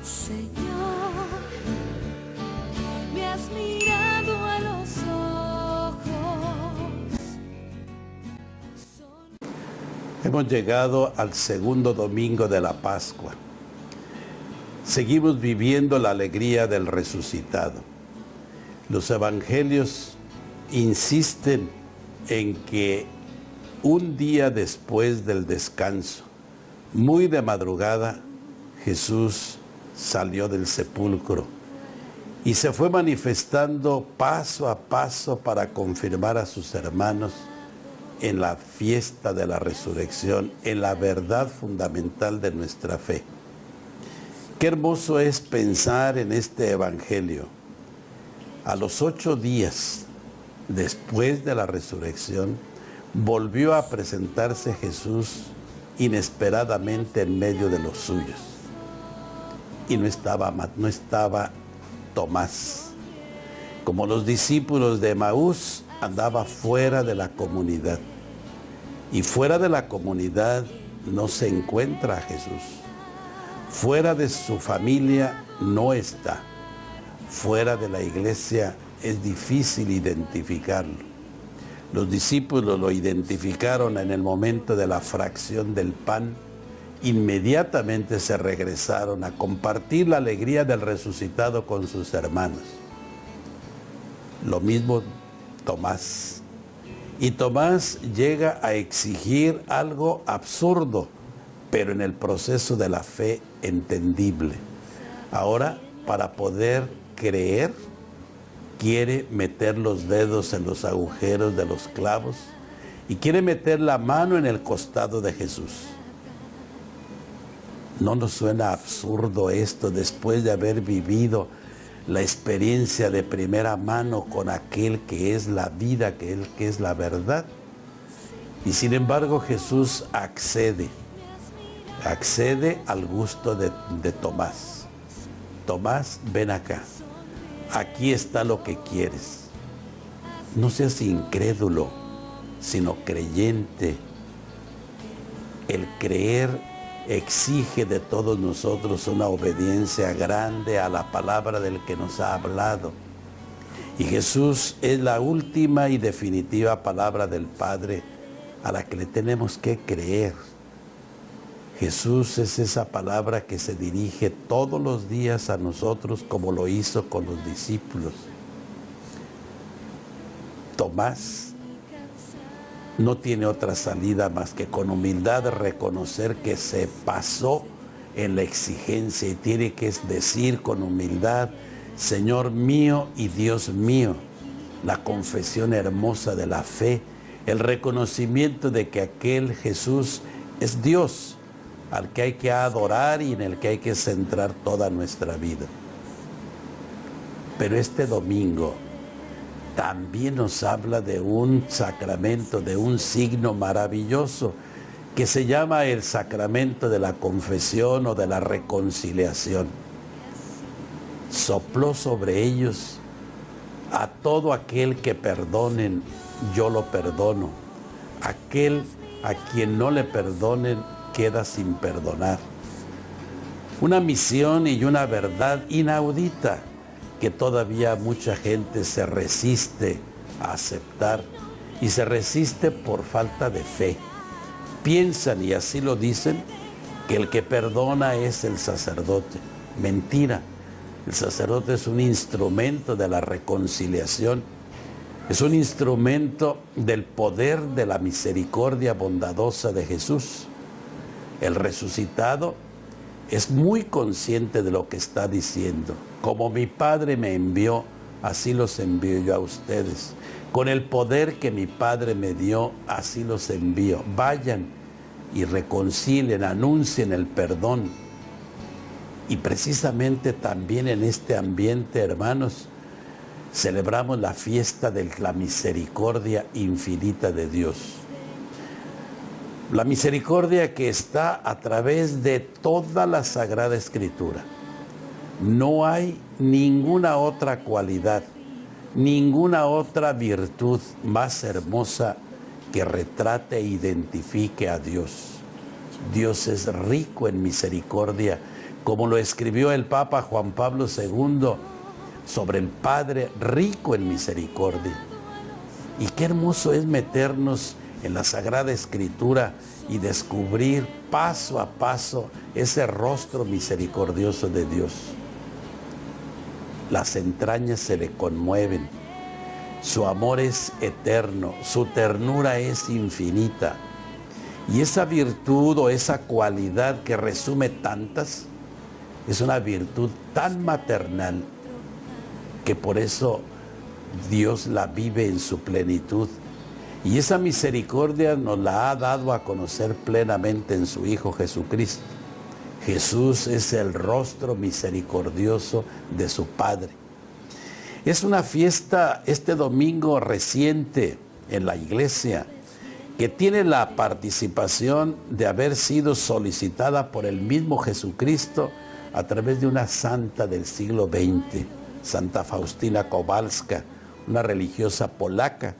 Señor, me has mirado a los ojos. Hemos llegado al segundo domingo de la Pascua. Seguimos viviendo la alegría del resucitado. Los evangelios insisten en que un día después del descanso, muy de madrugada, Jesús salió del sepulcro y se fue manifestando paso a paso para confirmar a sus hermanos en la fiesta de la resurrección, en la verdad fundamental de nuestra fe. Qué hermoso es pensar en este evangelio. A los 8 días después de la resurrección, volvió a presentarse Jesús inesperadamente en medio de los suyos. Y no estaba Tomás. Como los discípulos de Emaús, andaba fuera de la comunidad. Y fuera de la comunidad no se encuentra a Jesús. Fuera de su familia no está. Fuera de la iglesia es difícil identificarlo. Los discípulos lo identificaron en el momento de la fracción del pan. Inmediatamente se regresaron a compartir la alegría del resucitado con sus hermanos. Lo mismo Tomás. Y Tomás llega a exigir algo absurdo, pero en el proceso de la fe entendible. Ahora, para poder creer, quiere meter los dedos en los agujeros de los clavos y quiere meter la mano en el costado de Jesús. ¿No nos suena absurdo esto después de haber vivido la experiencia de primera mano con aquel que es la vida, que es la verdad? Y sin embargo Jesús accede al gusto de Tomás. Tomás, ven acá, aquí está lo que quieres. No seas incrédulo, sino creyente. El creer exige de todos nosotros una obediencia grande a la palabra del que nos ha hablado. Y Jesús es la última y definitiva palabra del Padre a la que le tenemos que creer. Jesús es esa palabra que se dirige todos los días a nosotros como lo hizo con los discípulos. Tomás no tiene otra salida más que con humildad reconocer que se pasó en la exigencia y tiene que decir con humildad, Señor mío y Dios mío. La confesión hermosa de la fe, el reconocimiento de que aquel Jesús es Dios, al que hay que adorar y en el que hay que centrar toda nuestra vida. Pero este domingo también nos habla de un sacramento, de un signo maravilloso que se llama el sacramento de la confesión o de la reconciliación. Sopló sobre ellos: a todo aquel que perdonen, yo lo perdono. Aquel a quien no le perdonen, queda sin perdonar. Una misión y una verdad inaudita que todavía mucha gente se resiste a aceptar y se resiste por falta de fe. Piensan, y así lo dicen, que el que perdona es el sacerdote. Mentira. El sacerdote es un instrumento de la reconciliación. Es un instrumento del poder de la misericordia bondadosa de Jesús. El resucitado es muy consciente de lo que está diciendo. Como mi Padre me envió, así los envío yo a ustedes. Con el poder que mi Padre me dio, así los envío. Vayan y reconcilien, anuncien el perdón. Y precisamente también en este ambiente, hermanos, celebramos la fiesta de la misericordia infinita de Dios. La misericordia que está a través de toda la Sagrada Escritura. No hay ninguna otra cualidad, ninguna otra virtud más hermosa que retrate e identifique a Dios. Dios es rico en misericordia como lo escribió el Papa Juan Pablo II sobre el Padre rico en misericordia. Y qué hermoso es meternos en la Sagrada Escritura y descubrir paso a paso ese rostro misericordioso de Dios. Las entrañas se le conmueven, su amor es eterno, su ternura es infinita. Y esa virtud o esa cualidad que resume tantas, es una virtud tan maternal que por eso Dios la vive en su plenitud. Y esa misericordia nos la ha dado a conocer plenamente en su Hijo Jesucristo. Jesús es el rostro misericordioso de su Padre. Es una fiesta este domingo reciente en la iglesia que tiene la participación de haber sido solicitada por el mismo Jesucristo a través de una santa del siglo XX, Santa Faustina Kowalska, una religiosa polaca,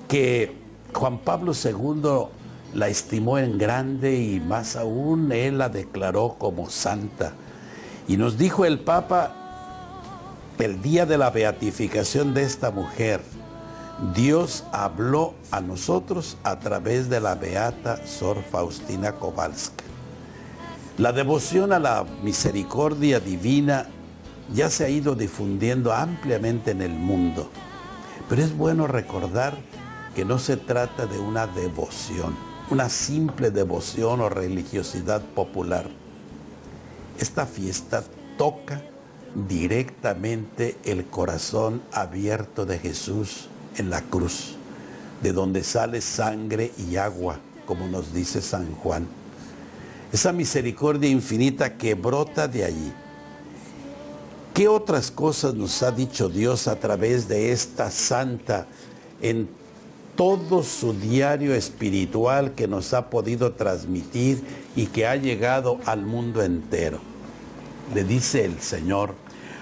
que Juan Pablo II la estimó en grande y más aún él la declaró como santa. Y nos dijo el Papa, el día de la beatificación de esta mujer, Dios habló a nosotros a través de la beata Sor Faustina Kowalska. La devoción a la misericordia divina ya se ha ido difundiendo ampliamente en el mundo, pero es bueno recordar que no se trata de una devoción, una simple devoción o religiosidad popular. Esta fiesta toca directamente el corazón abierto de Jesús en la cruz, de donde sale sangre y agua, como nos dice San Juan. Esa misericordia infinita que brota de allí. ¿Qué otras cosas nos ha dicho Dios a través de esta santa en todo su diario espiritual que nos ha podido transmitir y que ha llegado al mundo entero? Le dice el Señor: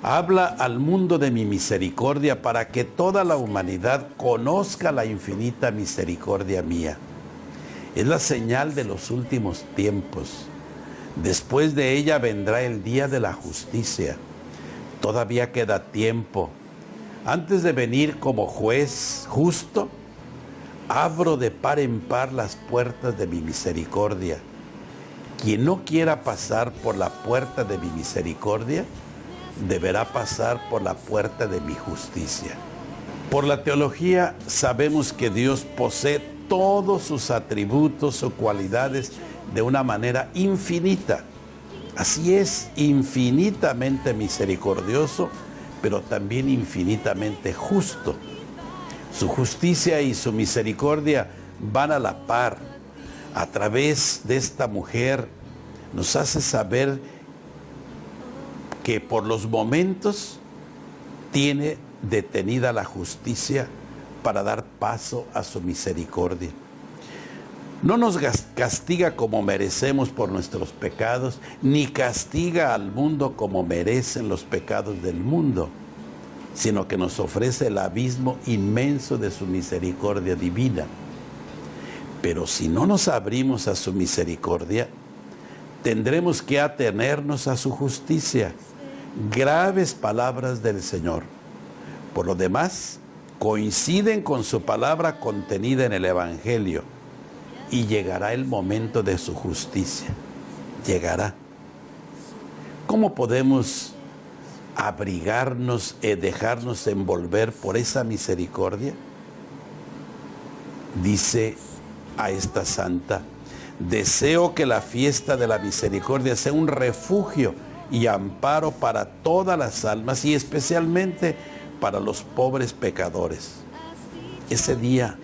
habla al mundo de mi misericordia para que toda la humanidad conozca la infinita misericordia mía. Es la señal de los últimos tiempos. Después de ella vendrá el día de la justicia. Todavía queda tiempo. Antes de venir como juez justo, abro de par en par las puertas de mi misericordia. Quien no quiera pasar por la puerta de mi misericordia, deberá pasar por la puerta de mi justicia. Por la teología sabemos que Dios posee todos sus atributos o cualidades de una manera infinita. Así es, infinitamente misericordioso, pero también infinitamente justo. Su justicia y su misericordia van a la par. A través de esta mujer nos hace saber que por los momentos tiene detenida la justicia para dar paso a su misericordia. No nos castiga como merecemos por nuestros pecados, ni castiga al mundo como merecen los pecados del mundo, sino que nos ofrece el abismo inmenso de su misericordia divina. Pero si no nos abrimos a su misericordia, tendremos que atenernos a su justicia. Graves palabras del Señor. Por lo demás, coinciden con su palabra contenida en el Evangelio. Y llegará el momento de su justicia. Llegará. ¿Cómo podemos abrigarnos y dejarnos envolver por esa misericordia? Dice a esta santa: deseo que la fiesta de la misericordia sea un refugio y amparo para todas las almas y especialmente para los pobres pecadores. Ese día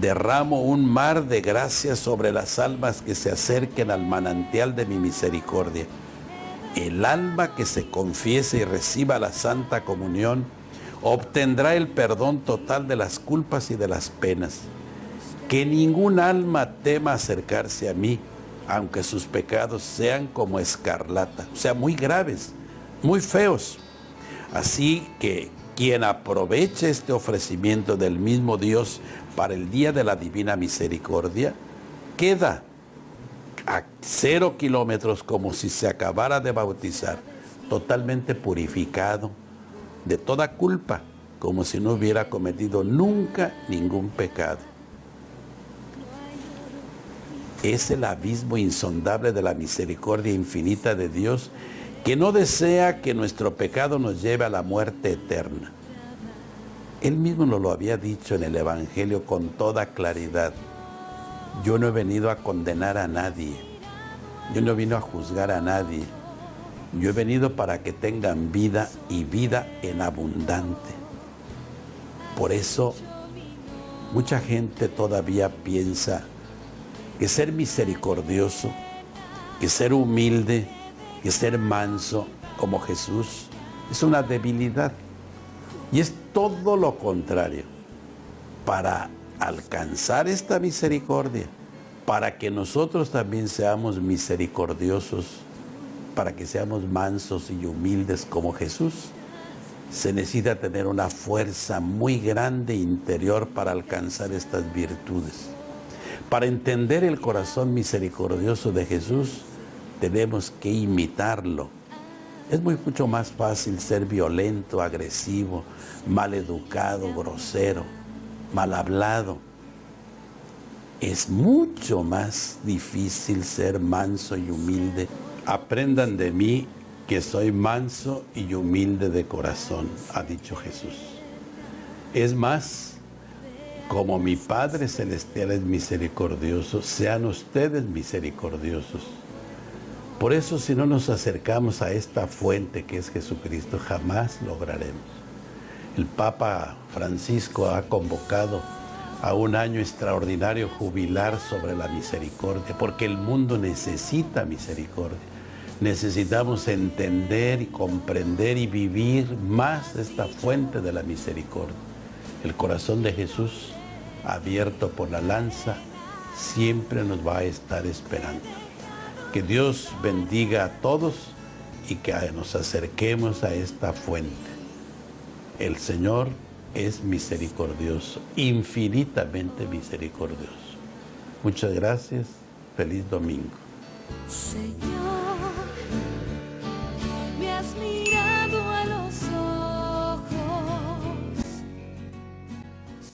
derramo un mar de gracia sobre las almas que se acerquen al manantial de mi misericordia. El alma que se confiese y reciba la Santa Comunión obtendrá el perdón total de las culpas y de las penas. Que ningún alma tema acercarse a mí, aunque sus pecados sean como escarlata, o sea, muy graves, muy feos. Así que quien aproveche este ofrecimiento del mismo Dios para el día de la divina misericordia, queda a 0 kilómetros, como si se acabara de bautizar, totalmente purificado de toda culpa, como si no hubiera cometido nunca ningún pecado. Es el abismo insondable de la misericordia infinita de Dios, que no desea que nuestro pecado nos lleve a la muerte eterna. Él mismo nos lo había dicho en el Evangelio con toda claridad. Yo no he venido a condenar a nadie. Yo no he venido a juzgar a nadie. Yo he venido para que tengan vida y vida en abundante. Por eso, mucha gente todavía piensa que ser misericordioso, que ser humilde, que ser manso como Jesús es una debilidad. Y es todo lo contrario. Para alcanzar esta misericordia, para que nosotros también seamos misericordiosos, para que seamos mansos y humildes como Jesús, se necesita tener una fuerza muy grande interior para alcanzar estas virtudes. Para entender el corazón misericordioso de Jesús, tenemos que imitarlo. Es mucho más fácil ser violento, agresivo, maleducado, grosero, mal hablado. Es mucho más difícil ser manso y humilde. Aprendan de mí que soy manso y humilde de corazón, ha dicho Jesús. Es más, como mi Padre Celestial es misericordioso, sean ustedes misericordiosos. Por eso, si no nos acercamos a esta fuente que es Jesucristo, jamás lograremos. El Papa Francisco ha convocado a un año extraordinario jubilar sobre la misericordia, porque el mundo necesita misericordia. Necesitamos entender y comprender y vivir más esta fuente de la misericordia. El corazón de Jesús, abierto por la lanza, siempre nos va a estar esperando. Que Dios bendiga a todos y que nos acerquemos a esta fuente. El Señor es misericordioso, infinitamente misericordioso. Muchas gracias. Feliz domingo. Señor, me has mirado.